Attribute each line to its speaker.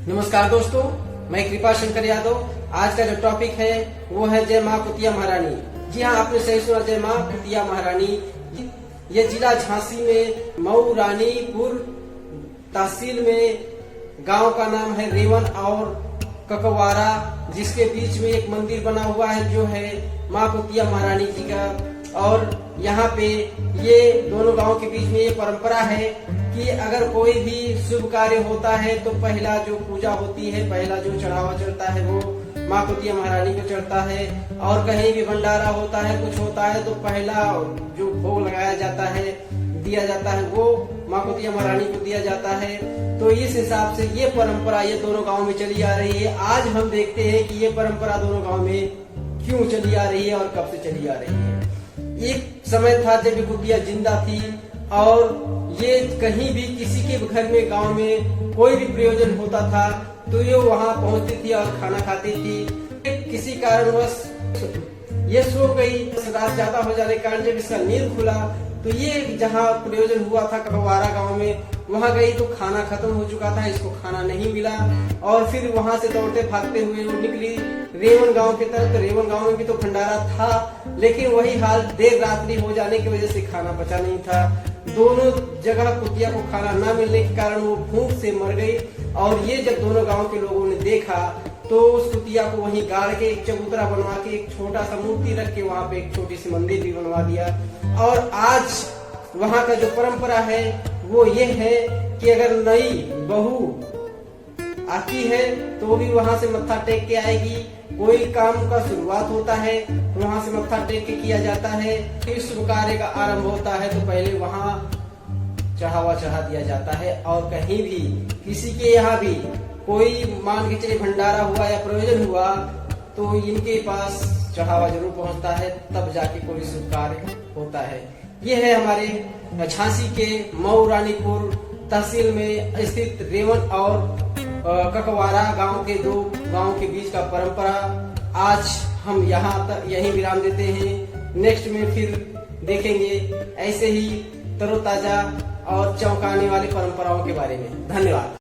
Speaker 1: नमस्कार दोस्तों, मैं कृपा शंकर यादव। आज का जो टॉपिक है वो है जय माँ कुतिया महारानी। जी हाँ, आपने सही सुना, जय माँ कुतिया महारानी। ये जिला झांसी में मऊ रानीपुर तहसील में गांव का नाम है रेवन और ककवारा, जिसके बीच में एक मंदिर बना हुआ है जो है माँ कुतिया महारानी जी का। और यहाँ पे ये दोनों गांव के बीच में ये परंपरा है कि अगर कोई भी शुभ कार्य होता है तो पहला जो पूजा होती है, पहला जो चढ़ावा चढ़ता है वो माँ कुतिया महारानी को चढ़ता है। और कहीं भी भंडारा होता है, कुछ होता है तो पहला जो भोग लगाया जाता है, दिया जाता है, वो माँ कुतिया महारानी को दिया जाता है। तो इस हिसाब से ये परंपरा ये दोनों गाँव में चली आ रही है। आज हम देखते हैं कि ये परंपरा दोनों गाँव में क्यों चली आ रही है और कब से चली आ रही है। एक समय था जब कुतिया जिंदा थी और ये कहीं भी किसी के घर में गांव में कोई भी प्रयोजन होता था तो ये वहां पहुंचती थी और खाना खाती थी। किसी कारणवश ये सो गई, रात ज्यादा हो जाने के कारण जब इसका नींद खुला तो ये जहाँ प्रयोजन हुआ था ककवारा गांव में, वहां गई तो खाना खत्म हो चुका था, इसको खाना नहीं मिला। और फिर वहां से दौड़ते भागते हुए वो निकली रेवन गांव की तरफ। तो रेवन गांव में भी तो भंडारा था, लेकिन वही हाल, देर रात्रि हो जाने की वजह से खाना बचा नहीं था। दोनों जगह कुतिया को खाना न मिलने के कारण वो भूख से मर गई। और ये जब दोनों गांव के लोगों ने देखा तो उस कुतिया को वहीं गाड़ के एक चबूतरा बनवा के एक छोटा सा मूर्ति रख के वहां पे एक छोटी सी मंदिर भी बनवा दिया। और आज वहां का जो परंपरा है वो ये है कि अगर नई बहू आती है तो भी वहां से मत्था टेक के आएगी। कोई काम का शुरुआत होता है तो वहां से मत्था टेक के किया जाता है। फिर शुभ कार्य का आरंभ होता है तो पहले वहां चढ़ावा चढ़ा दिया जाता है। और कहीं भी किसी के यहाँ भी कोई मान के चलिए भंडारा हुआ या प्रयोजन हुआ तो इनके पास चढ़ावा जरूर पहुंचता है, तब जाके कोई शुभ कार्य होता है। ये है हमारे झांसी के मऊ रानीपुर तहसील में स्थित रेवन और ककवारा गांव के दो गांव के बीच का परंपरा। आज हम यहाँ तक यहीं विराम देते हैं। नेक्स्ट में फिर देखेंगे ऐसे ही तरोताजा और चौंकाने वाली परंपराओं के बारे में। धन्यवाद।